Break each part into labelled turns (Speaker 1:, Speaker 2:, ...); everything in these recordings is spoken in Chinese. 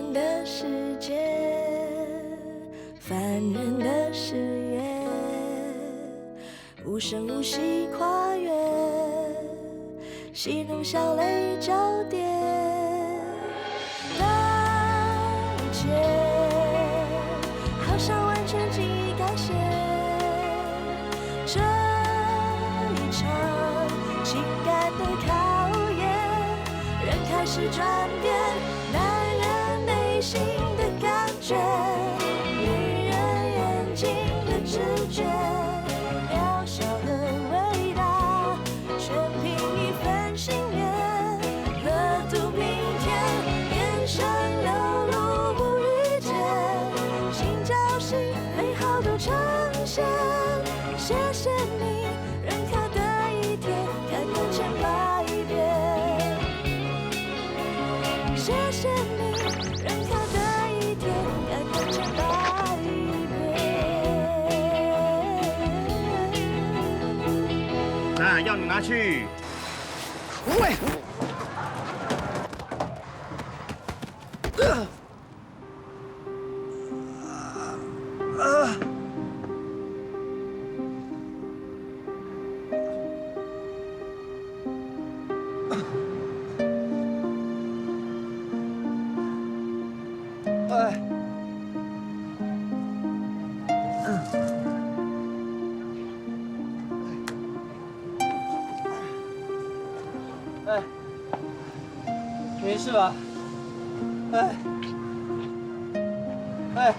Speaker 1: 人的世界，凡人的誓言，无声无息跨越，喜怒笑泪交叠，那一切好像完全记忆改写，这一场情感的考验，人开始转变，男人内心的感觉，女人眼睛的直觉，渺小和伟大，全凭一份信念，河图平添，眼神流露不逾见，心交心，美好都呈现。谢谢你，人海的一天，感动千百遍。谢谢你，人海的一天，感动千百遍。
Speaker 2: 那要你拿去。
Speaker 3: 喂！哎，没事吧？哎，哎，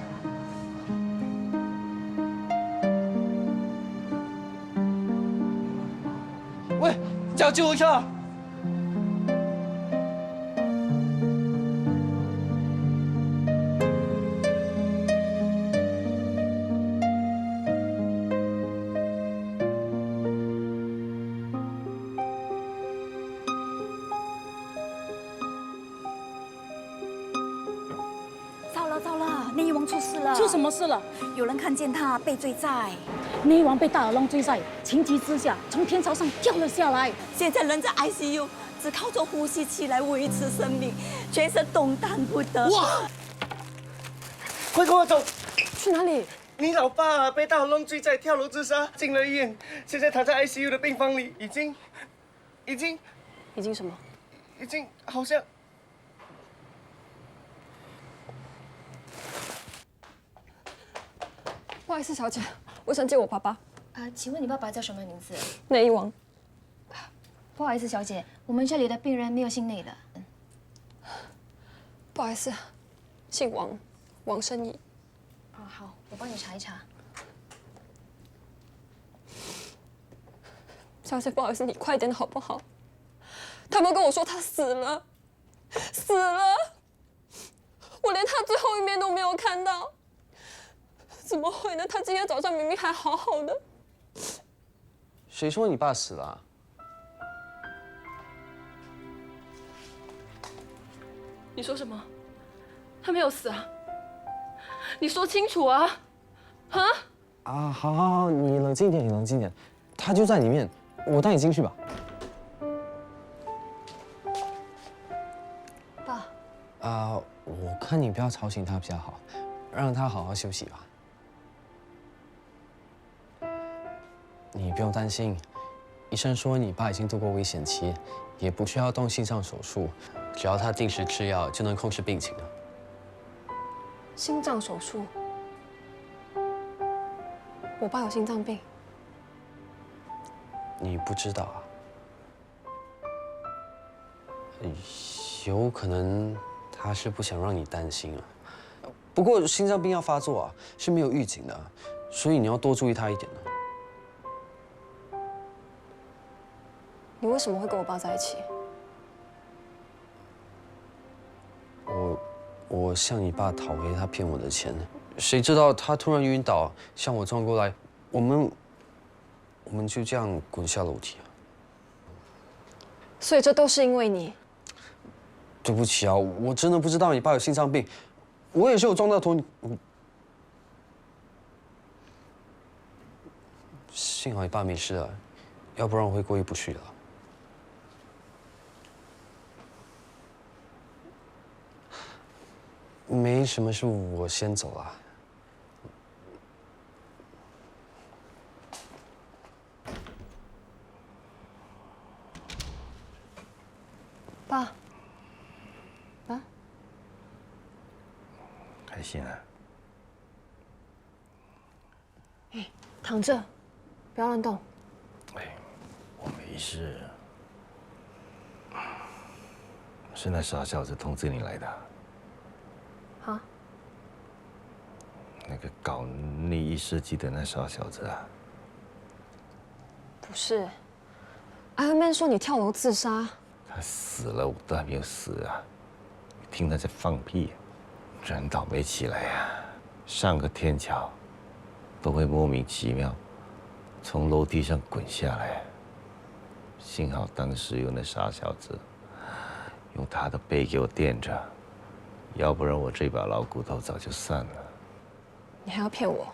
Speaker 3: 喂，叫救护车！
Speaker 4: 糟了，内王出事了！
Speaker 5: 出什么事了？
Speaker 4: 有人看见他被坠在，
Speaker 5: 内王被大耳窿追在，情急之下从天朝上掉了下来，
Speaker 4: 现在人在 ICU， 只靠着呼吸器来维持生命，全身动弹不得。
Speaker 3: 哇！快跟我走！
Speaker 5: 去哪里？
Speaker 3: 你老爸被大耳窿追债，跳楼自杀，进了医院，现在他在 ICU 的病房里，已经
Speaker 5: 什么？
Speaker 3: 已经好像。
Speaker 6: 不好意思，小姐，我想见我爸爸。
Speaker 7: 请问你爸爸叫什么名字？
Speaker 6: 内一王。
Speaker 7: 不好意思，小姐，我们这里的病人没有姓内的。
Speaker 6: 不好意思，姓王，王生义。
Speaker 7: 好，我帮你查一查。
Speaker 6: 小姐，不好意思，你快点好不好？他们跟我说他死了，死了，我连他最后一面都没有看到。怎么会呢？他今天早上明明还好好的。
Speaker 8: 谁说你爸死了啊？
Speaker 6: 你说什么？他没有死啊！你说清楚啊！啊！
Speaker 8: 啊，好，你冷静一点，你冷静一点。他就在里面，我带你进去吧。
Speaker 7: 爸。
Speaker 8: 我看你不要吵醒他比较好，让他好好休息吧。你不用担心，医生说你爸已经度过危险期，也不需要动心脏手术，只要他定时吃药就能控制病情了。
Speaker 6: 心脏手术？我爸有心脏病？
Speaker 8: 你不知道啊？有可能他是不想让你担心啊。不过心脏病要发作啊，是没有预警的，所以你要多注意他一点呢。
Speaker 6: 你为什么会跟我爸在一起？
Speaker 8: 我向你爸讨回他骗我的钱，谁知道他突然晕倒，向我撞过来，我们就这样滚下楼梯啊。
Speaker 6: 所以这都是因为你。
Speaker 8: 对不起啊，我真的不知道你爸有心脏病，我也是有撞到头。幸好你爸没事啊，要不然我会过意不去的。没什么事，我先走了。
Speaker 6: 爸，爸，
Speaker 2: 开心啊！
Speaker 6: 躺着，不要乱动。
Speaker 2: 哎，我没事。是那傻小子通知你来的。
Speaker 6: 啊？
Speaker 2: 那个搞内衣设计的那傻小子啊？
Speaker 6: 不是，Iron Man 说你跳楼自杀。
Speaker 2: 他死了，我都还没有死啊！听他在放屁，人倒霉起来呀，上个天桥都会莫名其妙从楼梯上滚下来。幸好当时有那傻小子用他的背给我垫着，要不然我这把老骨头早就散了。
Speaker 6: 你还要骗我？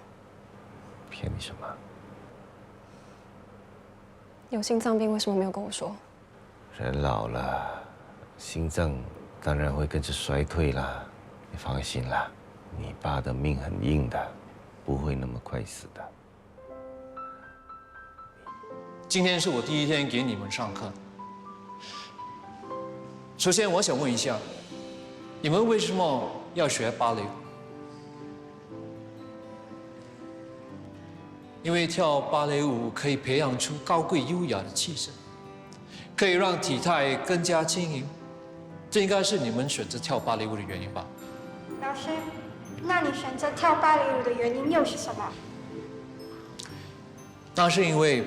Speaker 2: 骗你什么？
Speaker 6: 有心脏病为什么没有跟我说？
Speaker 2: 人老了，心脏当然会跟着衰退啦。你放心啦，你爸的命很硬的，不会那么快死的。
Speaker 9: 今天是我第一天给你们上课。首先，我想问一下，你们为什么要学芭蕾舞？因为跳芭蕾舞可以培养出高贵优雅的气质，可以让体态更加轻盈。这应该是你们选择跳芭蕾舞的原因吧？
Speaker 10: 老师，那你选择跳芭蕾舞的原因又是什么？
Speaker 9: 那是因为，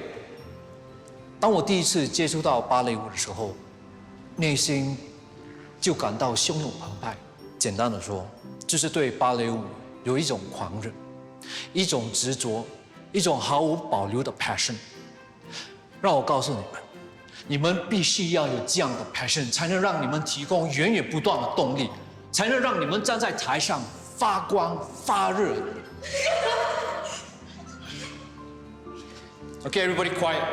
Speaker 9: 当我第一次接触到芭蕾舞的时候，内心就感到汹涌澎湃。简单的说，就是对芭蕾舞有一种狂热，一种执着，一种毫无保留的 passion。让我告诉你们，你们必须要有这样的 passion， 才能让你们提供源源不断的动力，才能让你们站在台上发光发热。Okay, everybody quiet.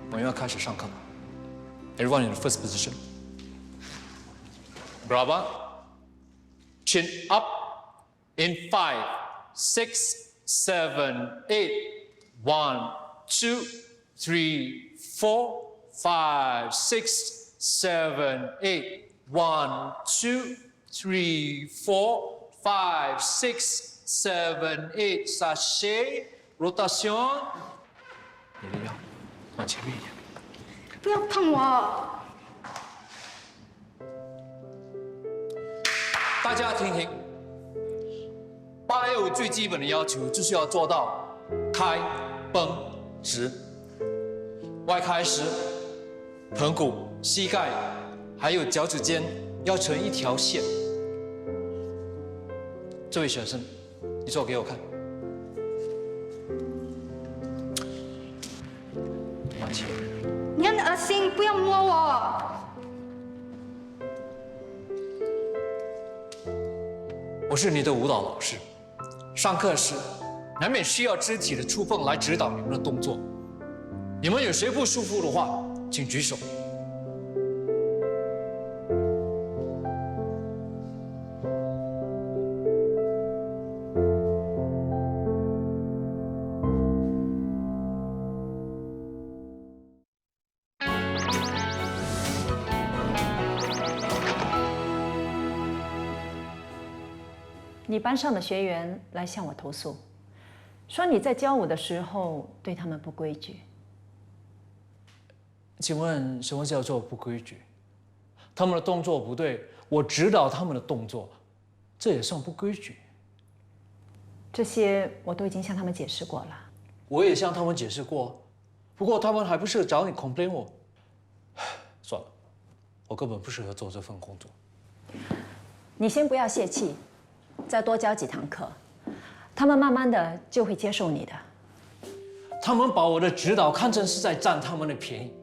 Speaker 9: 我们要开始上课了。Everyone in the first position. Brava. Chin up. In 5, 6, 7, 8. 1, 2, 3, 4, 5, 6, 7, 8. 1, 2, 3, 4, 5, 6, 7, 8. Sachet. Rotation. 你的腰往前面一点。
Speaker 10: 不要碰我！
Speaker 9: 大家听听，芭蕾舞最基本的要求就是要做到开、绷、直。外开时，盆骨、膝盖还有脚趾尖要成一条线。这位学生，你做给我看。往前。
Speaker 10: 你很恶心，不要摸我！
Speaker 9: 我是你的舞蹈老师，上课时难免需要肢体的触碰来指导你们的动作。你们有谁不舒服的话，请举手。
Speaker 11: 你班上的学员来向我投诉，说你在教舞的时候对他们不规矩。
Speaker 9: 请问什么叫做不规矩？他们的动作不对，我指导他们的动作，这也算不规矩？
Speaker 11: 这些我都已经向他们解释过了。
Speaker 9: 我也向他们解释过，不过他们还不是找你 complain 我。算了，我根本不适合做这份工作。
Speaker 11: 你先不要泄气。再多教几堂课，他们慢慢的就会接受你的。
Speaker 9: 他们把我的指导看成是在占他们的便宜，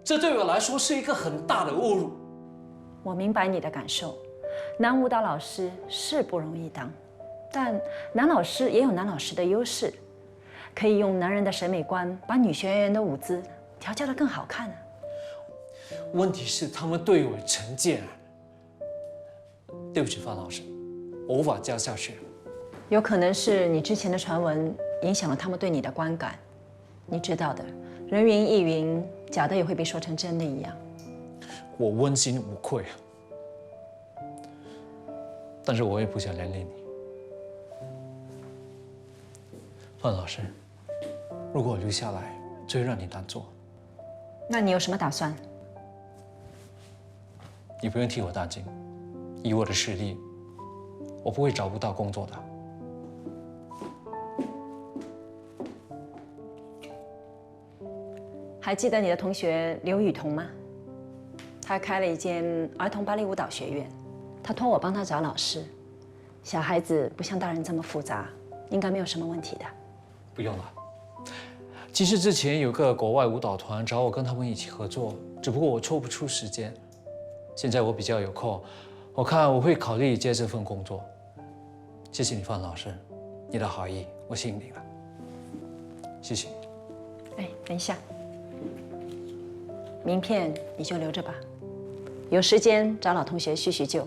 Speaker 9: 这对我来说是一个很大的侮辱。
Speaker 11: 我明白你的感受，男舞蹈老师是不容易当，但男老师也有男老师的优势，可以用男人的审美观把女学员的舞姿调教得更好看啊。
Speaker 9: 问题是他们对我有成见。对不起，范老师，我无法教下去了。
Speaker 11: 有可能是你之前的传闻影响了他们对你的观感。你知道的，人云亦云，假的也会被说成真的一样。
Speaker 9: 我问心无愧，但是我也不想连累你。范老师，如果我留下来，就会让你难做。
Speaker 11: 那你有什么打算？
Speaker 9: 你不用替我担心，以我的实力，我不会找不到工作的。
Speaker 11: 还记得你的同学刘雨桐吗？他开了一间儿童芭蕾舞蹈学院，他托我帮他找老师。小孩子不像大人这么复杂，应该没有什么问题的。
Speaker 9: 不用了。其实之前有个国外舞蹈团找我跟他们一起合作，只不过我抽不出时间。现在我比较有空，我看我会考虑接这份工作。谢谢你，范老师，你的好意我心领了。谢谢你。
Speaker 11: 哎，等一下，名片你就留着吧，有时间找老同学叙叙旧。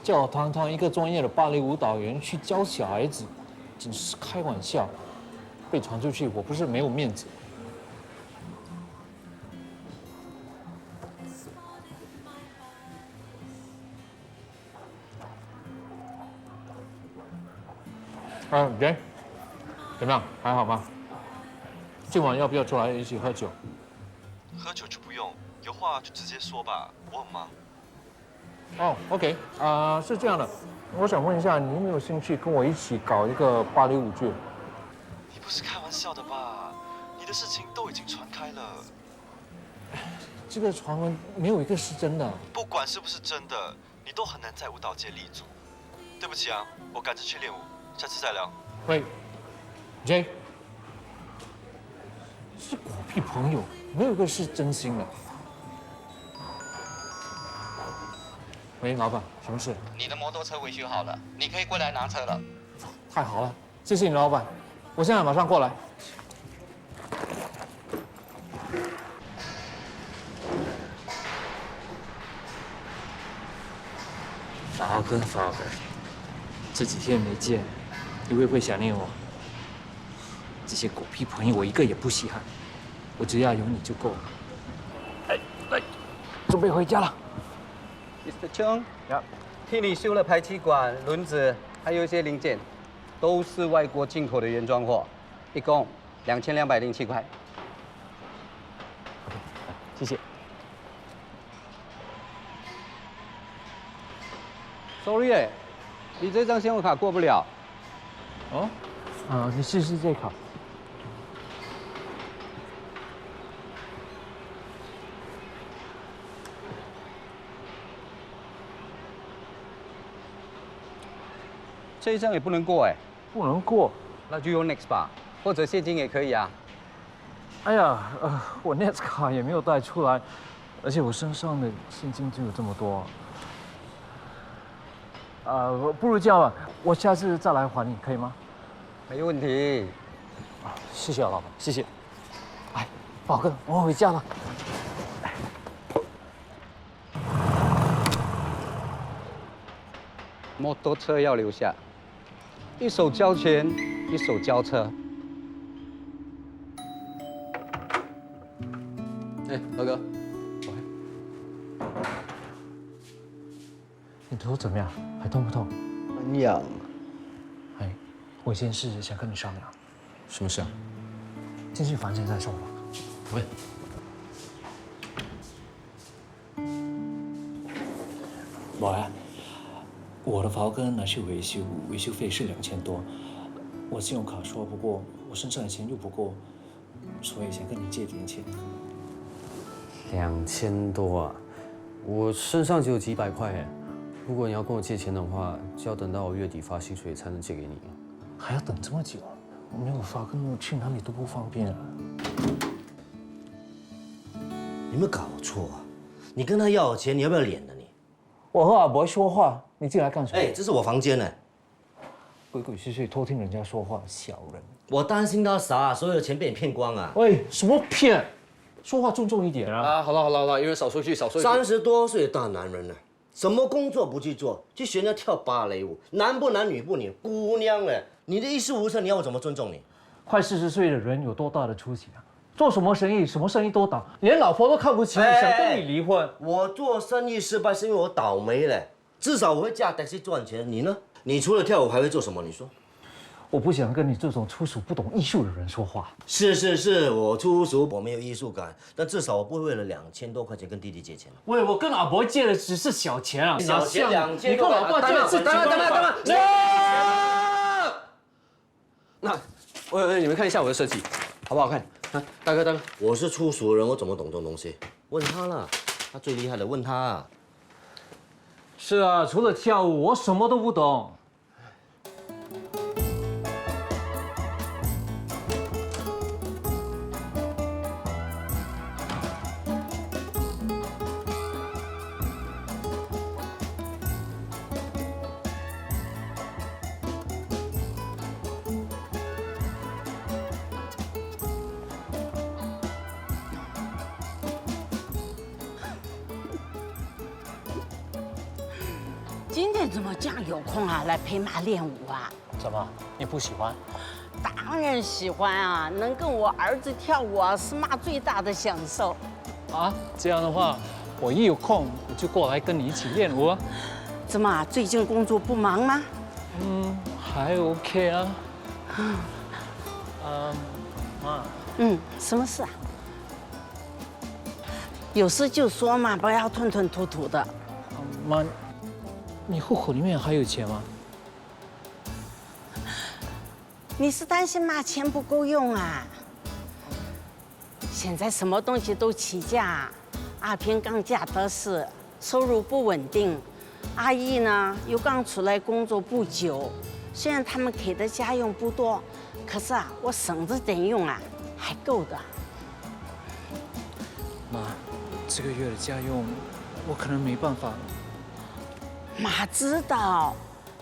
Speaker 9: 叫我堂堂一个专业的芭蕾舞蹈员去教小孩子，真是开玩笑。被传出去，我不是没有面子。人怎么样？还好吗？今晚要不要出来一起喝酒？
Speaker 12: 喝酒就不用，有话就直接说吧，我很忙。
Speaker 9: 哦 ，OK， 是这样的，我想问一下，你有没有兴趣跟我一起搞一个芭蕾舞剧？
Speaker 12: 你不是开玩笑的吧？你的事情都已经传开了。
Speaker 9: 这个传闻没有一个是真的。
Speaker 12: 不管是不是真的，你都很难在舞蹈界立足。对不起啊，我赶着去练舞，下次再聊。
Speaker 9: 喂 ，J， 是狗屁朋友，没有一个是真心的。喂，老板，什么事？
Speaker 13: 你的摩托车维修好了，你可以过来拿车了。
Speaker 9: 太好了，谢谢你，老板，我现在马上过来。法哥，这几天没见，你会不会想念我？这些狗屁朋友我一个也不稀罕，我只要有你就够了。来，准备回家了。
Speaker 14: Mr. Chung， 替你修了排气管、轮子，还有一些零件，都是外国进口的原装货，一共2207块。
Speaker 9: 谢谢。
Speaker 14: Sorry， 你这张信用卡过不了。
Speaker 9: 哦？你试试这卡。
Speaker 14: 这一张也不能过哎。
Speaker 9: 不能过？
Speaker 14: 那就用 Next 吧，或者现金也可以啊。
Speaker 9: 哎呀，我 Next 卡也没有带出来，而且我身上的现金就有这么多。不如这样吧，我下次再来还你，可以吗？
Speaker 14: 没问题。
Speaker 9: 谢谢老板，谢谢。哎，宝哥，我回家了。
Speaker 14: 摩托车要留下，一手交钱，一手交车。
Speaker 8: 哎，老哥，
Speaker 9: 你头怎么样？还痛不痛？
Speaker 14: 很痒。
Speaker 9: 哎，我有件事想跟你商量。
Speaker 8: 什么事啊？
Speaker 9: 进去房间再说吧。
Speaker 8: 喂。
Speaker 9: 宝呀，我的房跟拿去维修，维修费是2000多，我信用卡刷不过，我身上的钱又不够，所以想跟你借点钱。
Speaker 8: 2000多啊！我身上只有几百块哎。如果你要跟我借钱的话，就要等到我月底发薪水才能借给你。
Speaker 9: 还要等这么久？我没有发跟去哪里都不方便啊。
Speaker 15: 有没有搞错啊？你跟他要钱，你要不要脸的你？
Speaker 9: 我和阿伯说话，你进来干什么？
Speaker 15: 哎，这是我房间呢。
Speaker 9: 鬼鬼祟祟偷听人家说话，小人！
Speaker 15: 我担心他傻，所有的钱被你骗光啊！
Speaker 9: 喂，什么骗？
Speaker 16: 说话重重一点啊！
Speaker 8: 啊，好了，一人少说句，少说一句。
Speaker 15: 30多岁的大男人了，什么工作不去做，去学人家跳芭蕾舞，男不男女不女，姑娘嘞，你的一事无成，你要我怎么尊重你？
Speaker 16: 快40岁的人有多大的出息啊？做什么生意都倒，连老婆都看不起你，想跟你离婚。
Speaker 15: 我做生意失败是因为我倒霉嘞，至少我会驾 taxi 赚钱。你呢？你除了跳舞还会做什么？你说？
Speaker 16: 我不想跟你这种粗俗不懂艺术的人说话。
Speaker 15: 是，我粗俗，我没有艺术感，但至少我不会为了2000多块钱跟弟弟借钱。
Speaker 16: 喂，我跟老婆借的只是小钱啊，
Speaker 15: 小钱2000多，
Speaker 16: 你跟老婆借的是几万块。
Speaker 8: 那，喂，你们看一下我的设计，好不好看？啊，大哥，
Speaker 15: 我是粗俗人，我怎么懂这种东西？问他啦，他最厉害的，问他。
Speaker 16: 是啊，除了跳舞，我什么都不懂。
Speaker 17: 今天怎么这样有空啊，来陪妈练舞啊？
Speaker 16: 怎么，你不喜欢？
Speaker 17: 当然喜欢啊，能跟我儿子跳舞啊，是妈最大的享受。
Speaker 16: 啊，这样的话，我一有空我就过来跟你一起练舞啊。
Speaker 17: 怎么，最近工作不忙吗？
Speaker 16: 还 OK 啊。妈。
Speaker 17: 什么事啊？有事就说嘛，不要吞吞吐吐的。
Speaker 16: 妈。 你户口里面还有钱吗？
Speaker 17: 你是担心妈钱不够用啊？现在什么东西都起价，阿平刚嫁得势，收入不稳定，阿姨呢又刚出来工作不久，虽然他们给的家用不多，可是啊，我省着点用啊，还够的。
Speaker 16: 妈，这个月的家用我可能没办法。
Speaker 17: 妈知道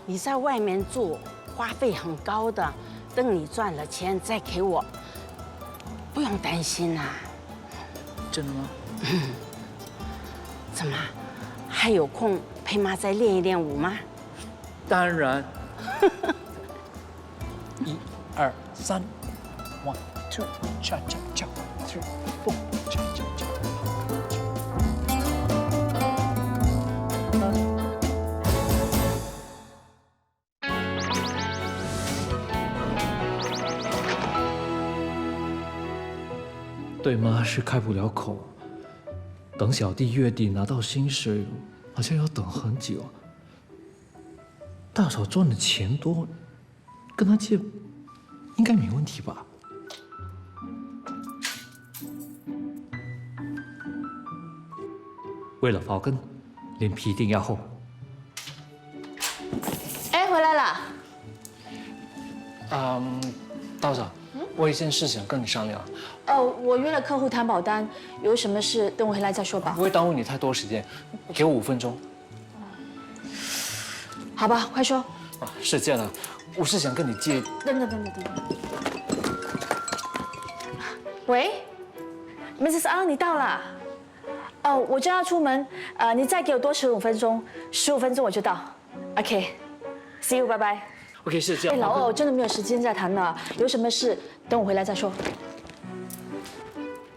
Speaker 17: 你在外面住，花费很高的，等你赚了钱再给我，不用担心啊。
Speaker 16: 真的吗？
Speaker 17: 怎么，还有空陪妈再练一练舞吗？
Speaker 16: 当然。1、2、3 ，1、2，cha cha cha， 3、4，cha cha cha。 对妈是开不了口，等小弟月底拿到薪水，好像要等很久。大嫂赚的钱多，跟他借，应该没问题吧？为了刨根，脸皮一定要厚。
Speaker 7: 哎，回来了。
Speaker 16: 大嫂，我有件事想跟你商量。
Speaker 7: 我约了客户谈保单，有什么事等我回来再说吧。
Speaker 16: 不会耽误你太多时间，给我5分钟。
Speaker 7: 好吧，快说。
Speaker 16: 是这样的，我是想跟你借。
Speaker 7: 等。喂 ，Mrs. Ang， 你到了。我正要出门，你再给我多15分钟，15分钟我就到。OK，See you， 拜拜。
Speaker 16: OK， 是这样。
Speaker 7: 老二，真的没有时间再谈了，有什么事等我回来再说。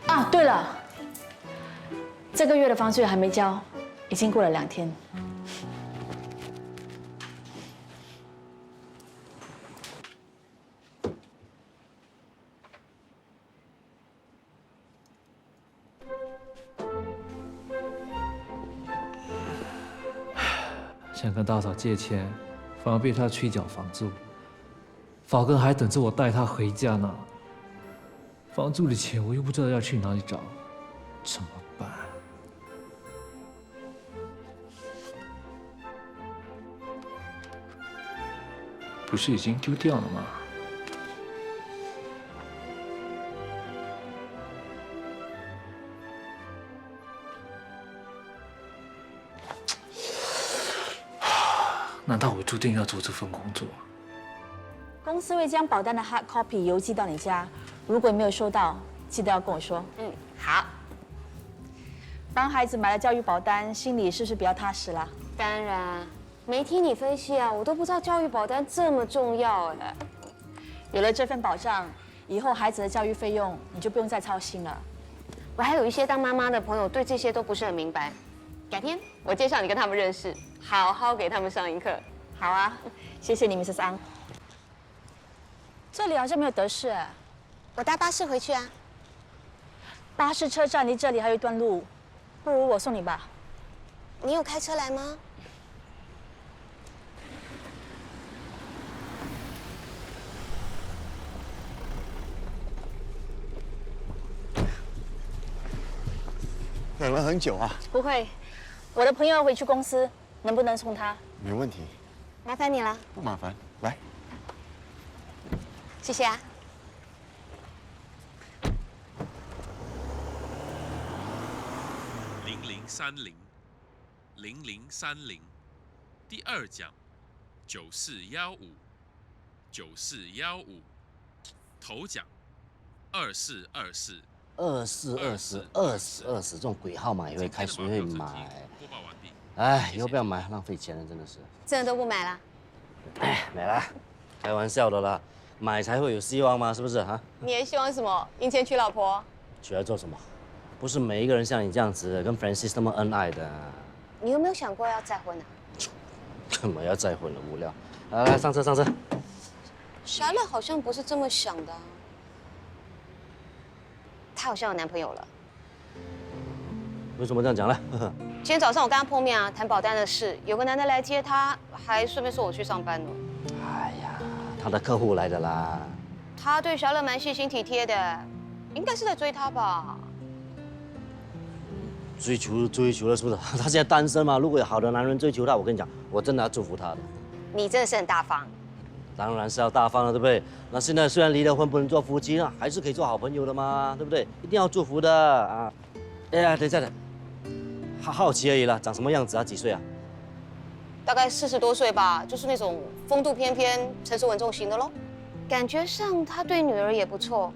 Speaker 7: 啊，对了，这个月的房租还没交，已经过了2天。
Speaker 16: 想跟大嫂借钱，反而被她催缴房租。宝哥还等着我带她回家呢。 房租的钱我又不知道要去哪里找，怎么办？不是已经丢掉了吗？难道我注定要做这份工作？
Speaker 7: 公司会将保单的 hard copy 邮寄到你家，如果你没有收到，记得要跟我说。
Speaker 17: 好。
Speaker 7: 帮孩子买了教育保单，心里是不是比较踏实啦？
Speaker 6: 当然，没听你分析啊，我都不知道教育保单这么重要哎。
Speaker 7: 有了这份保障，以后孩子的教育费用你就不用再操心了。
Speaker 6: 我还有一些当妈妈的朋友，对这些都不是很明白。改天我介绍你跟他们认识，好好给他们上一课。
Speaker 7: 好啊，谢谢你 ，Mrs. 安。这里好像没有德士哎。
Speaker 6: 我搭巴士回去啊。
Speaker 7: 巴士车站离这里还有一段路，不如我送你吧。
Speaker 6: 你有开车来吗？
Speaker 18: 等了很久啊。
Speaker 7: 不会，我的朋友回去公司，能不能送他？
Speaker 18: 没问题，
Speaker 6: 麻烦你了。
Speaker 18: 不麻烦，来。
Speaker 6: 谢谢啊。
Speaker 19: 0030，0030，第2奖9415，9415，头奖2424。
Speaker 15: 24，这种鬼号码也会开，谁会买？哎，以后不要买，浪费钱了，真的是。
Speaker 6: 真的都不买了？
Speaker 15: 哎，没了，开玩笑的啦，买才会有希望嘛，是不是啊？
Speaker 6: 你也希望什么？赢钱娶老婆？
Speaker 15: 娶来做什么？不是每一个人像你这样子，跟 Francis 那么恩爱的。
Speaker 6: 你有没有想过要再婚啊？
Speaker 15: 干嘛要再婚了？无聊。来，上车，上车。
Speaker 6: 莎乐好像不是这么想的啊。她好像有男朋友了。
Speaker 15: 为什么这样讲呢？
Speaker 6: 今天早上我跟她碰面啊，谈保单的事，有个男的来接她，还顺便说我去上班呢。
Speaker 15: 哎呀，他的客户来的啦。
Speaker 6: 他对莎乐蛮细心体贴的，应该是在追她吧？
Speaker 15: 追求了，是不是？他现在单身嘛，如果有好的男人追求他，我跟你讲，我真的要祝福他的。
Speaker 6: 你真的是很大方。
Speaker 15: 当然是要大方了，对不对？那现在虽然离了婚不能做夫妻了，还是可以做好朋友的嘛，对不对？一定要祝福的啊！哎呀，等一下的，好奇而已啦，长什么样子啊？几岁啊？
Speaker 6: 大概40多岁吧，就是那种风度翩翩、成熟稳重型的咯。感觉上他对女儿也不错。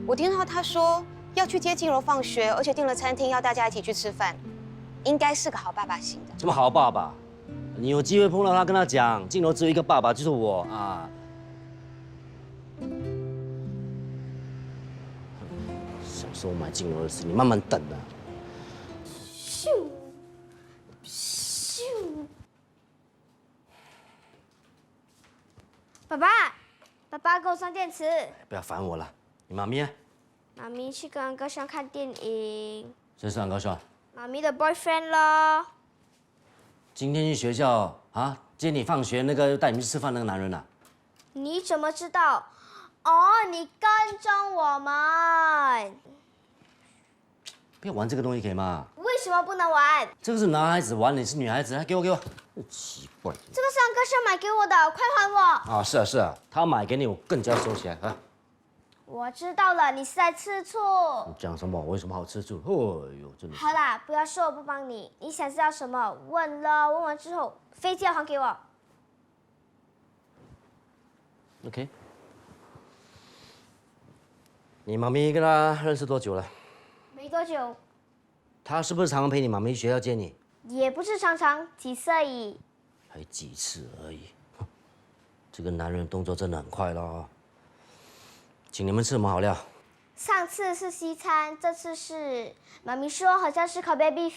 Speaker 6: 我听到他说要去接静柔放学，而且订了餐厅要大家一起去吃饭，应该是个好爸爸型的。
Speaker 15: 什么好爸爸？你有机会碰到他，跟他讲，静柔只有一个爸爸，就是我啊。小时候买静柔的事，你慢慢等啊。
Speaker 10: 咻咻，爸爸给我上电池。
Speaker 15: 不要烦我了，你妈咪呢？
Speaker 10: 妈咪去跟高轩看电影。
Speaker 15: 谁是安高轩？
Speaker 10: 妈咪的 boyfriend 咯。
Speaker 15: 今天去学校啊，接你放学那个带你去吃饭那个男人啊？
Speaker 10: 你怎么知道？哦，你跟踪我们。
Speaker 15: 不要玩这个东西可以吗？
Speaker 10: 为什么不能玩？
Speaker 15: 这个是男孩子玩，你是女孩子，给我，奇怪。
Speaker 10: 这个是安哥轩买给我的，快还我！
Speaker 15: 啊，是啊，他买给你，我更加收起来啊。
Speaker 10: 我知道了，你是在吃醋。
Speaker 15: 你讲什么？我有什么好吃醋？哦呦，真的。
Speaker 10: 好啦，不要说我不帮你。你想知道什么？问了，问完之后，飞机要还给我。
Speaker 15: OK。你妈咪跟他认识多久了？
Speaker 10: 没多久。
Speaker 15: 他是不是常常陪你妈咪去学校接你？
Speaker 10: 也不是常常，几次而已。
Speaker 15: 还几次而已。这个男人动作真的很快咯。请你们吃什么好料？
Speaker 10: 上次是西餐，这次是妈咪说好像是 Kobe beef。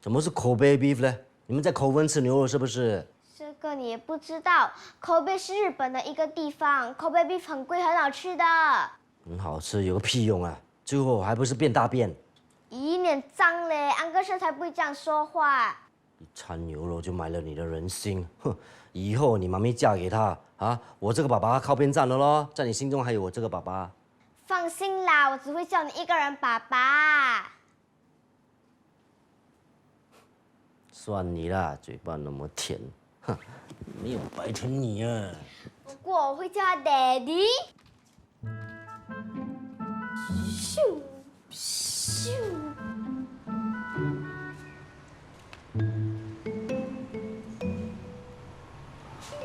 Speaker 15: 怎么是 Kobe beef 呢？你们在口温吃牛肉是不是？
Speaker 10: 这个你也不知道 ，Kobe 是日本的一个地方 ，Kobe beef 很贵，很好吃的。
Speaker 15: 很好吃有个屁用啊！最后还不是变大便。
Speaker 10: 咦，你很脏嘞，安哥生才不会这样说话。
Speaker 15: 一餐牛肉就买了你的人心，哼！以后你妈咪嫁给他啊，我这个爸爸靠边站了咯，在你心中还有我这个爸爸。
Speaker 10: 放心啦，我只会叫你一个人爸爸。
Speaker 15: 算你啦，嘴巴那么甜，哼，没有白疼你啊。
Speaker 10: 不过我会叫他 Daddy。咻咻。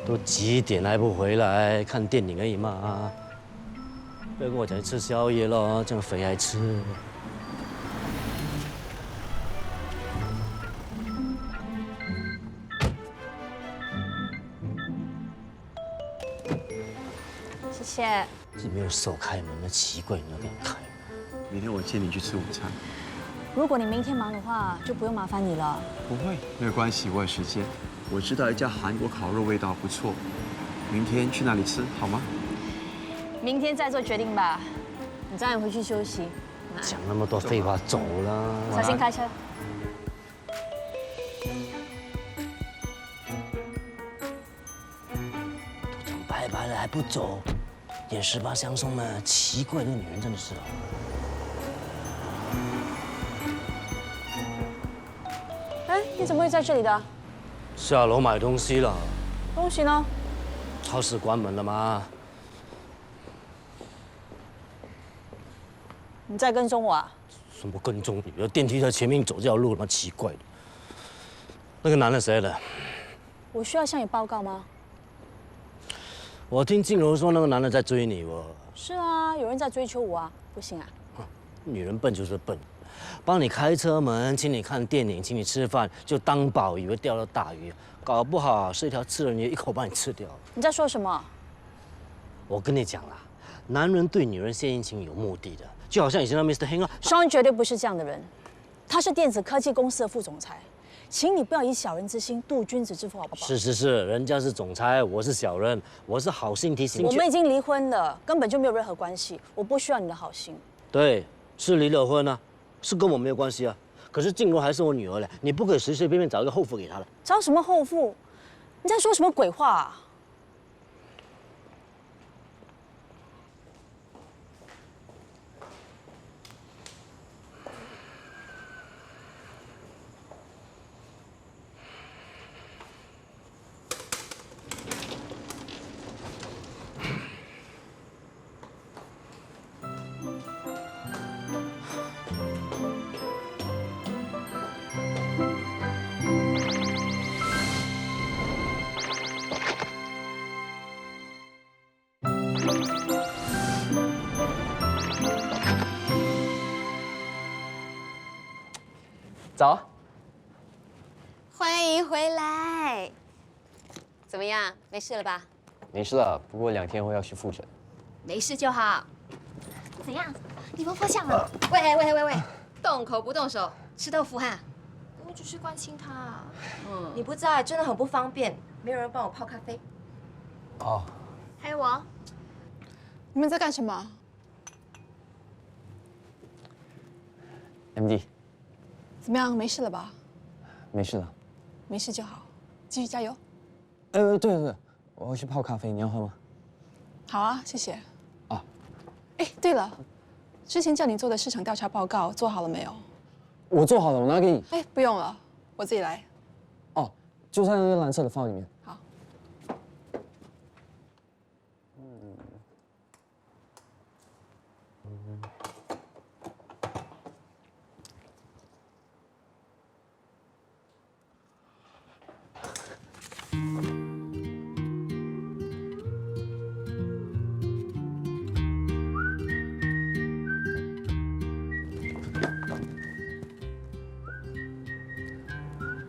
Speaker 15: 都几点还不回来？看电影而已嘛。不要跟我讲吃宵夜咯，这样肥还吃。
Speaker 4: 谢。
Speaker 15: 是没有手开门，那奇怪，你要给人开。
Speaker 18: 明天我接你去吃午餐。
Speaker 11: 如果你明天忙的话，就不用麻烦你了。
Speaker 18: 不会，没有关系，我有时间。我知道一家韩国烤肉味道不错，明天去那里吃好吗？
Speaker 11: 明天再做决定吧。你早点回去休息。
Speaker 15: 讲那么多废话，走了。
Speaker 11: 小心开车。
Speaker 15: 都讲拜拜了还不走，演18相送呢？奇怪，这个女人真的是。
Speaker 11: 哎，你怎么会在这里的？
Speaker 15: 下楼买东西了。
Speaker 11: 东西呢？
Speaker 15: 超市关门了吗？
Speaker 11: 你在跟踪我啊？
Speaker 15: 什么跟踪你？电梯在前面走这条路，他妈奇怪的。那个男的谁的？
Speaker 11: 我需要向你报告吗？
Speaker 15: 我听静柔说那个男的在追你哦。
Speaker 11: 是啊，有人在追求我啊，不行啊。
Speaker 15: 女人笨就是笨，帮你开车门，请你看电影，请你吃饭，就当宝，以为钓到大鱼，搞不好是一条吃人鱼，一口把你吃掉。
Speaker 11: 你在说什么？
Speaker 15: 我跟你讲啦，男人对女人献殷勤有目的的。就好像以前的 Mr. Heng 啊，
Speaker 11: 双绝对不是这样的人，他是电子科技公司的副总裁，请你不要以小人之心度君子之腹，好不好？
Speaker 15: 是，人家是总裁，我是小人，我是好心提醒。
Speaker 11: 我们已经离婚了，根本就没有任何关系，我不需要你的好心。
Speaker 15: 对，是离了婚啊，是跟我没有关系啊。可是静茹还是我女儿嘞，你不可以随随便便找一个后父给她的。
Speaker 11: 找什么后父？你在说什么鬼话啊？
Speaker 8: 早。
Speaker 6: 欢迎回来。怎么样？没事了吧？
Speaker 8: 没事了，不过2天后要去复诊。
Speaker 6: 没事就好。
Speaker 10: 怎样？你婆婆像了？
Speaker 6: 喂，动口不动手，吃豆腐哈。
Speaker 10: 我只是关心她。
Speaker 6: 你不在真的很不方便，没有人帮我泡咖啡。
Speaker 8: 哦。
Speaker 10: 还有我。
Speaker 6: 你们在干什么
Speaker 8: ？MD。
Speaker 6: 怎么样？没事了吧？
Speaker 8: 没事了。
Speaker 6: 没事就好，继续加油。
Speaker 8: 对，我要去泡咖啡，你要喝吗？
Speaker 6: 好啊，谢谢。
Speaker 8: 啊。
Speaker 6: 哎，对了，之前叫你做的市场调查报告做好了没有？
Speaker 8: 我做好了，我拿给你。
Speaker 6: 哎，不用了，我自己来。
Speaker 8: 哦，就在那个蓝色的包里面。
Speaker 6: 好。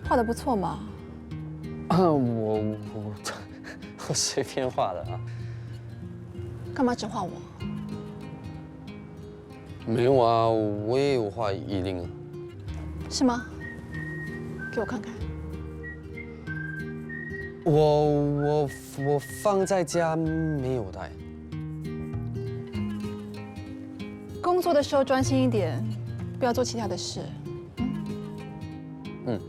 Speaker 6: 画的不错嘛。
Speaker 8: 我随便画的啊。
Speaker 6: 干嘛只画我？
Speaker 8: 没有啊，我也有画依琳啊。
Speaker 6: 是吗？给我看看。
Speaker 8: 我放在家没有带。
Speaker 6: 工作的时候专心一点，不要做其他的事。
Speaker 8: 嗯。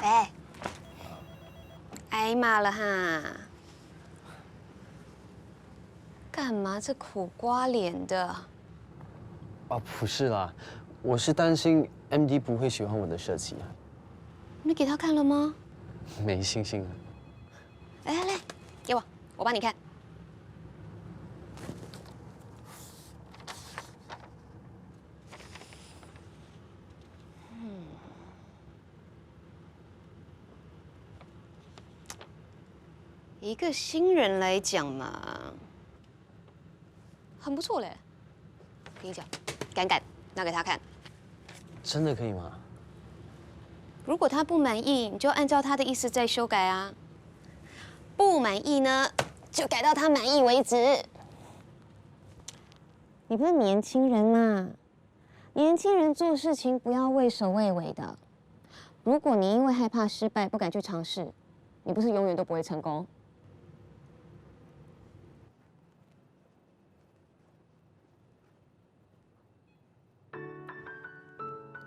Speaker 6: 喂，挨骂了哈。干嘛这苦瓜脸的？
Speaker 8: 啊，不是啦，我是担心 MD 不会喜欢我的设计啊。
Speaker 6: 你给他看了吗？
Speaker 8: 没信心啊。
Speaker 6: 来，给我，我帮你看。一个新人来讲嘛，很不错嘞。跟你讲，敢拿给他看。
Speaker 8: 真的可以吗？
Speaker 6: 如果他不满意，你就按照他的意思再修改啊。不满意呢，就改到他满意为止。你不是年轻人嘛？年轻人做事情不要畏首畏尾的。如果你因为害怕失败不敢去尝试，你不是永远都不会成功。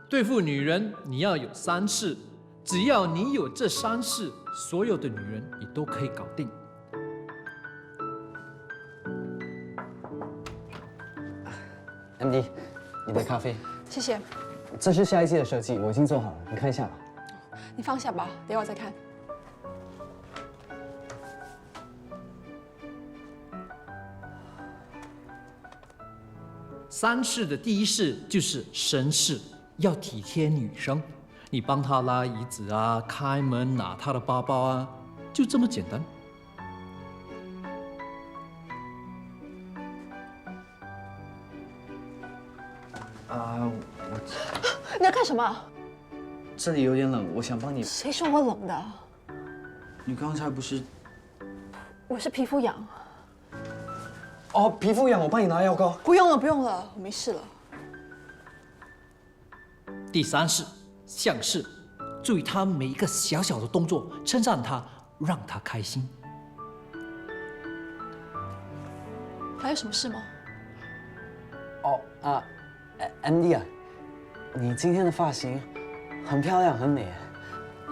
Speaker 16: 对付女人，你要有3式，只要你有这3式，所有的女人你都可以搞定。
Speaker 8: MD， 你的咖啡。
Speaker 20: 谢谢。
Speaker 8: 这是下一季的设计，我已经做好了，你看一下吧。
Speaker 20: 你放下吧，等会儿再看。
Speaker 16: 3式的第1式就是绅士，要体贴女生，你帮她拉椅子啊，开门拿她的包包啊，就这么简单。
Speaker 20: 你要干什么？
Speaker 18: 这里有点冷，我想帮你。
Speaker 20: 谁说我冷的？
Speaker 18: 你刚才不是？
Speaker 20: 我是皮肤痒。
Speaker 18: 哦，皮肤痒，我帮你拿药膏。
Speaker 20: 不用了，不用了，我没事了。
Speaker 16: 第3式，像是，注意她每一个小小的动作，称赞她，让她开心。
Speaker 20: 还有什么事吗？MD
Speaker 8: 啊，你今天的发型很漂亮，很美。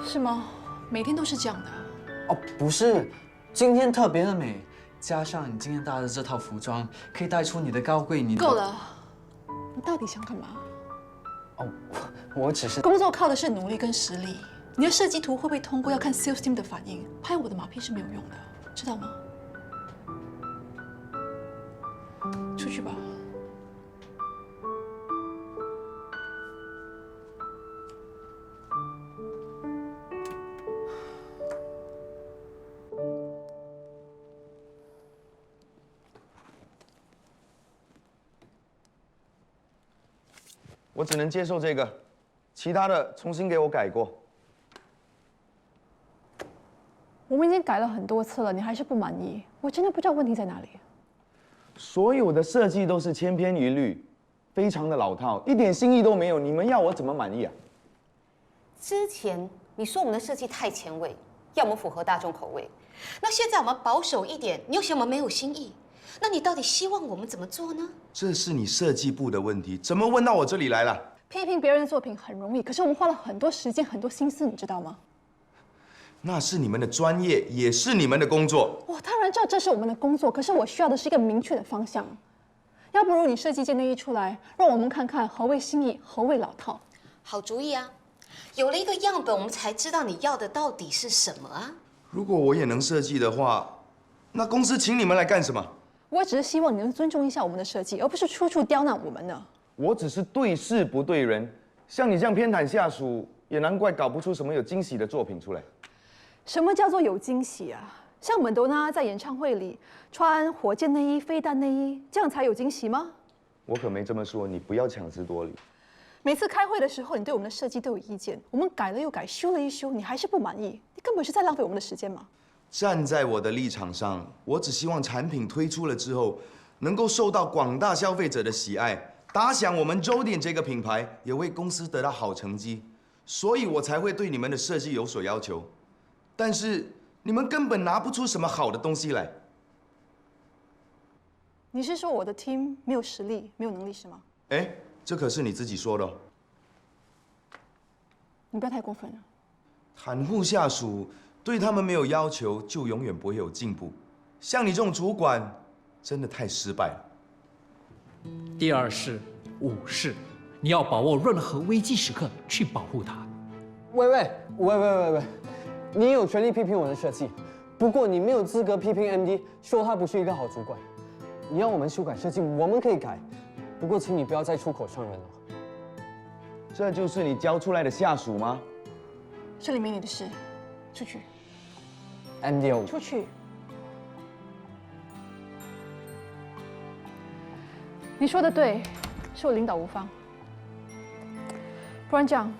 Speaker 20: 是吗？每天都是这样的。
Speaker 18: 哦，不是，今天特别的美，加上你今天搭的这套服装，可以带出你的高贵。你
Speaker 20: 够了，你到底想干嘛？
Speaker 8: 我只是
Speaker 20: 工作靠的是努力跟实力，你的设计图会不会通过要看 sales team 的反应，拍我的马屁是没有用的，知道吗？出去吧。
Speaker 21: 我只能接受这个，其他的重新给我改过。
Speaker 20: 我们已经改了很多次了，你还是不满意，我真的不知道问题在哪里。
Speaker 21: 所有的设计都是千篇一律，非常的老套，一点新意都没有。你们要我怎么满意啊？
Speaker 6: 之前你说我们的设计太前卫，要么符合大众口味，那现在我们保守一点，你又嫌我们没有新意，那你到底希望我们怎么做呢？
Speaker 21: 这是你设计部的问题，怎么问到我这里来了？
Speaker 20: 批评别人的作品很容易，可是我们花了很多时间、很多心思，你知道吗？
Speaker 21: 那是你们的专业，也是你们的工作。
Speaker 20: 我当然知道这是我们的工作，可是我需要的是一个明确的方向。要不如你设计件内衣出来，让我们看看何谓新意，何谓老套。
Speaker 6: 好主意啊！有了一个样本，我们才知道你要的到底是什么啊！
Speaker 21: 如果我也能设计的话，那公司请你们来干什么？
Speaker 20: 我只是希望你能尊重一下我们的设计，而不是处处刁难我们呢。
Speaker 21: 我只是对事不对人，像你这样偏袒下属，也难怪搞不出什么有惊喜的作品出来。
Speaker 20: 什么叫做有惊喜啊？像门多娜在演唱会里穿火箭内衣、飞弹内衣，这样才有惊喜吗？
Speaker 21: 我可没这么说，你不要强词夺理。
Speaker 20: 每次开会的时候，你对我们的设计都有意见，我们改了又改，修了一修，你还是不满意，你根本是在浪费我们的时间嘛。
Speaker 21: 站在我的立场上，我只希望产品推出了之后，能够受到广大消费者的喜爱，打响我们周点这个品牌，也为公司得到好成绩，所以我才会对你们的设计有所要求。但是你们根本拿不出什么好的东西来。
Speaker 20: 你是说我的 team 没有实力、没有能力是吗？
Speaker 21: 哎，这可是你自己说的哦。
Speaker 20: 你不要太过分了。
Speaker 21: 袒护下属，对他们没有要求，就永远不会有进步。像你这种主管，真的太失败了。
Speaker 16: 第2式，武士，你要把握任何危机时刻去保护他。
Speaker 8: 喂，你有权利批评我的设计，不过你没有资格批评 MD， 说他不是一个好主管。你要我们修改设计，我们可以改，不过请你不要再出口伤人了。
Speaker 21: 这就是你教出来的下属吗？
Speaker 20: 这里没你的事，出去。
Speaker 8: MD，
Speaker 20: 出去。你说的对，是我领导无方。不然这样，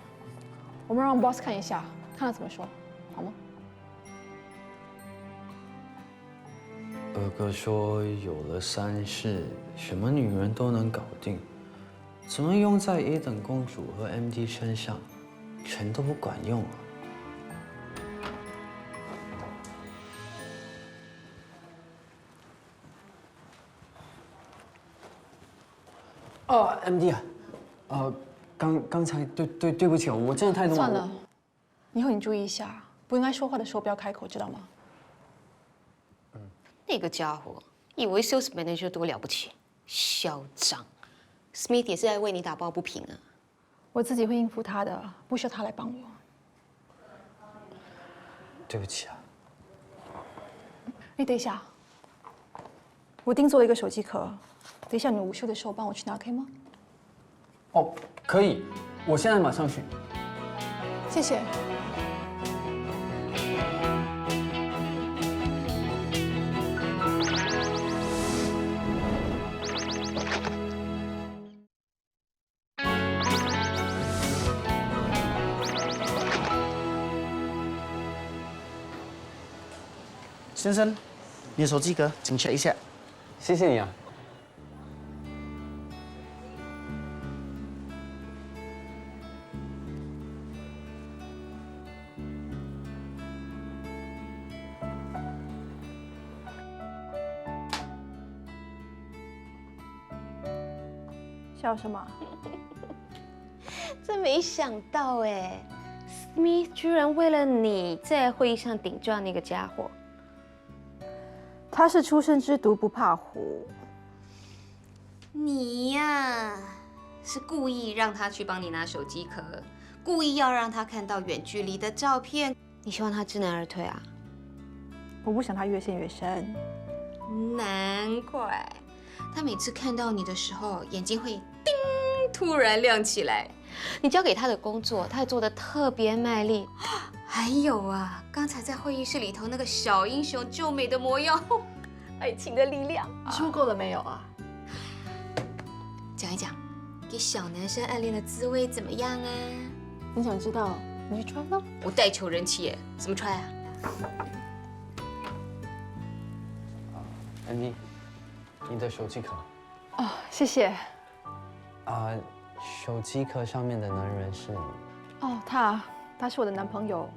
Speaker 20: 我们让 boss 看一下，看他怎么说，好吗？
Speaker 18: 哥哥说有了3世，什么女人都能搞定，怎么用在1等公主和 MD 身上，全都不管用啊！MD 啊，刚才对不起，我真的太怒了。
Speaker 20: 算了，以后你注意一下，不应该说话的时候不要开口，知道吗？
Speaker 1: 那个家伙以为 sales manager 多了不起，嚣张。Smith 也是在为你打抱不平啊。
Speaker 20: 我自己会应付他的，不需要他来帮我。
Speaker 18: 对不起啊。
Speaker 20: 哎，等一下，我定做了一个手机壳，等一下你午休的时候帮我去拿，可以吗？
Speaker 8: 哦，可以，我现在马上去。
Speaker 20: 谢谢。
Speaker 3: 先生，你的手机壳，请 check 一下。
Speaker 8: 谢谢你啊。
Speaker 20: 笑什么？
Speaker 1: 真没想到哎 ，Smith 居然为了你在会议上顶撞那个家伙。
Speaker 20: 他是初生之犊不怕虎。
Speaker 1: 你呀，是故意让他去帮你拿手机壳，故意要让他看到远距离的照片，你希望他知难而退啊？
Speaker 20: 我不想他越陷越深。
Speaker 1: 难怪，他每次看到你的时候，眼睛会叮突然亮起来。你交给他的工作，他做得特别卖力。还有啊，刚才在会议室里头那个小英雄救美的模样，爱情的力量。
Speaker 20: 出够了没有啊？
Speaker 1: 讲一讲，给小男生暗恋的滋味怎么样啊？
Speaker 20: 你想知道，你去穿吧。
Speaker 1: 我带球人气耶，怎么穿啊
Speaker 8: ？Andy，你的手机壳。
Speaker 20: 哦，谢谢。
Speaker 8: 手机壳上面的男人是你？
Speaker 20: 哦，他是我的男朋友，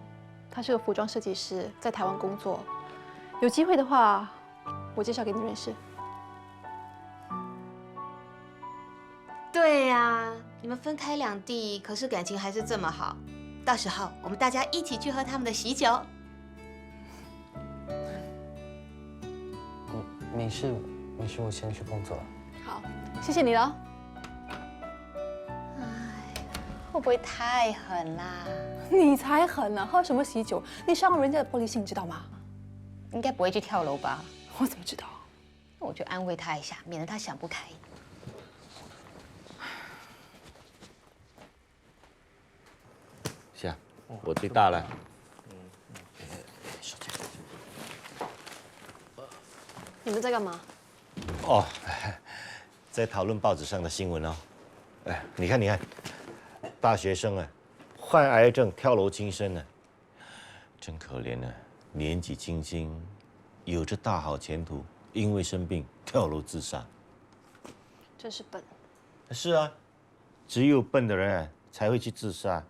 Speaker 20: 他是个服装设计师，在台湾工作。有机会的话，我介绍给你认识。
Speaker 1: 对呀，你们分开两地，可是感情还是这么好。到时候我们大家一起去喝他们的喜酒。
Speaker 8: 没事，我先去工作了。
Speaker 20: 好，谢谢你了。
Speaker 1: 会不会太狠啦？
Speaker 20: 你才狠呢！喝什么喜酒？你伤了人家的玻璃心，你知道吗？
Speaker 1: 应该不会去跳楼吧？
Speaker 20: 我怎么知道？
Speaker 1: 那我就安慰他一下，免得他想不开。
Speaker 2: 是啊，我最大了。
Speaker 6: 你们在干嘛？
Speaker 2: 哦，在讨论报纸上的新闻哦。哎，你看，大学生啊，患癌症跳楼轻生啊，真可怜啊！年纪轻轻，有着大好前途，因为生病跳楼自杀。
Speaker 6: 真是笨。
Speaker 2: 是啊，只有笨的人才会去自杀，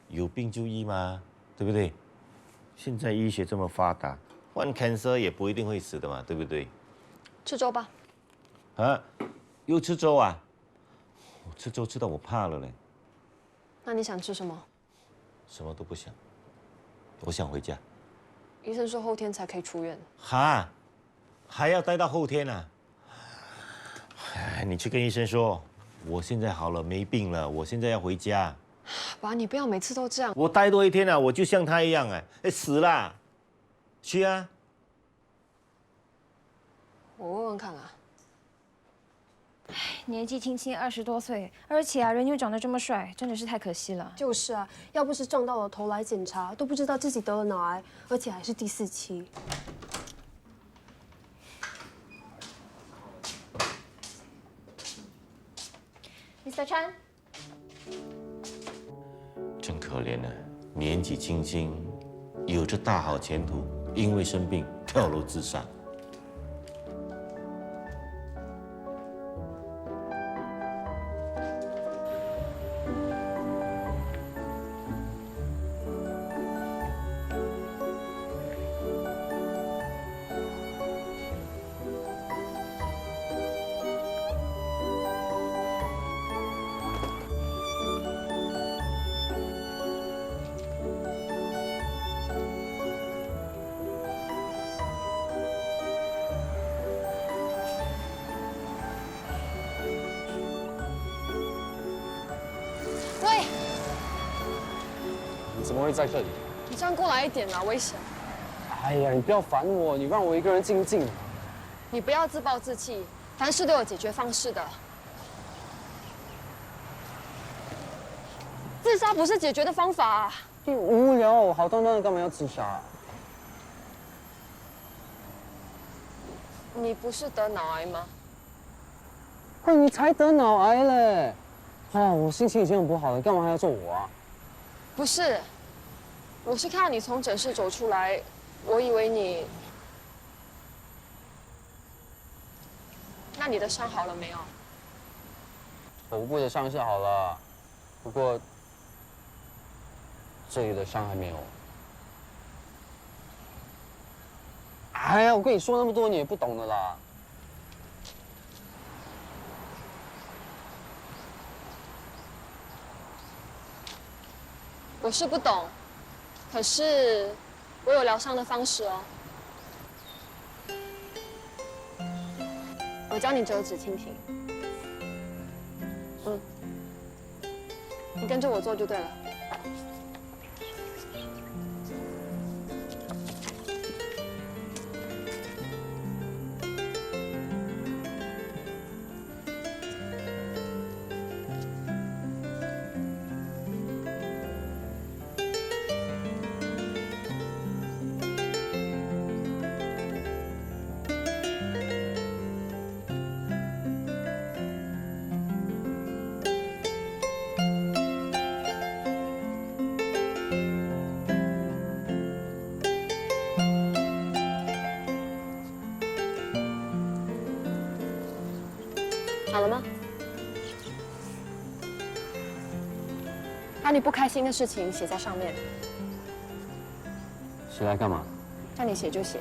Speaker 2: 有病就医嘛，对不对？现在医学这么发达，患 cancer 也不一定会死的嘛，对不对？
Speaker 6: 吃粥吧。
Speaker 2: 啊，又吃粥啊？我吃粥吃到我怕了嘞。
Speaker 6: 那你想吃什么？
Speaker 2: 什么都不想，我想回家。
Speaker 6: 医生说后天才可以出院。
Speaker 2: 哈，还要待到后天啊？哎，你去跟医生说，我现在好了，没病了，我现在要回家。
Speaker 6: 爸，你不要每次都这样。
Speaker 2: 我待多一天啊，我就像他一样哎，死啦！去啊！
Speaker 6: 我问问看啊。
Speaker 22: 年纪轻轻20多岁，而且人又长得这么帅，真的是太可惜了。
Speaker 6: 就是啊，要不是撞到了头来检查，都不知道自己得了脑癌，而且还是第4期。
Speaker 22: Mr. Chan，
Speaker 2: 真可可怜了，年纪轻轻，有着大好前途，因为生病跳楼自杀。
Speaker 6: 喂，
Speaker 8: 你怎么会在这里？
Speaker 6: 你这样过来一点啊，危险！
Speaker 8: 哎呀，你不要烦我，你让我一个人静静。
Speaker 6: 你不要自暴自弃，凡事都有解决方式的。自杀不是解决的方法啊！
Speaker 8: 你无聊，我好端端的干嘛要自杀？
Speaker 6: 你不是得脑癌吗？
Speaker 8: 喂，你才得脑癌嘞！啊，我心情已经很不好了，干嘛还要揍我啊？
Speaker 6: 不是，我是看到你从诊室走出来，我以为你……那你的伤好了没有？
Speaker 8: 头部的伤是好了，不过这里的伤还没有。哎呀，我跟你说那么多，你也不懂的啦。
Speaker 6: 我是不懂，可是我有疗伤的方式哦。我教你折纸蜻蜓。你跟着我做就对了。好了吗？把你不开心的事情写在上面。
Speaker 8: 写来干嘛？
Speaker 6: 叫你写就写。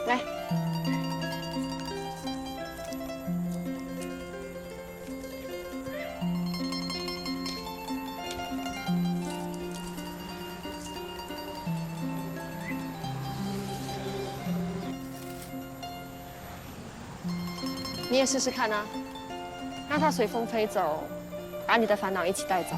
Speaker 6: 来。你也试试看啊，让它随风飞走，把你的烦恼一起带走。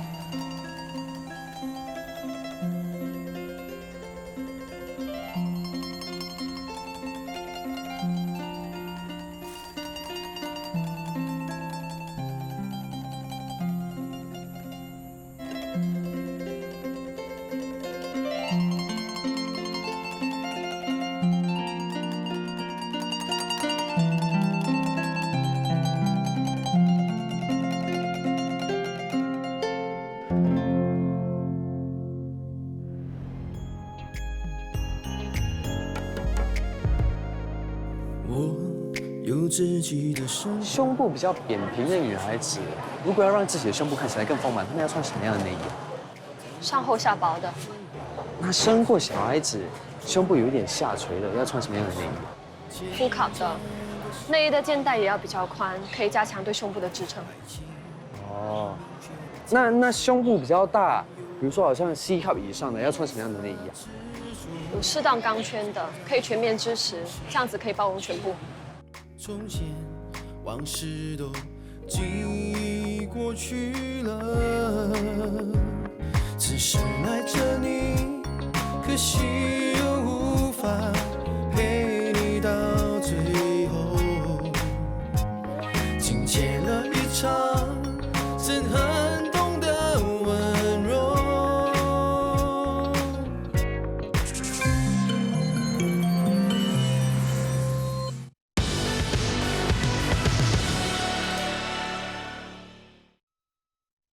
Speaker 8: 胸部比较扁平的女孩子，如果要让自己的胸部看起来更丰满，她们要穿什么样的内衣？
Speaker 6: 上厚下薄的。
Speaker 8: 那生过小孩子，胸部有一点下垂的，要穿什么样的内衣
Speaker 6: full cup 的，内衣的肩带也要比较宽，可以加强对胸部的支撑。
Speaker 8: 哦，那胸部比较大，比如说好像 C cup 以上的，要穿什么样的内衣啊？
Speaker 6: 有适当钢圈的，可以全面支持，这样子可以包容全部。
Speaker 5: 从前往事都记忆过去了，只是爱着你，可惜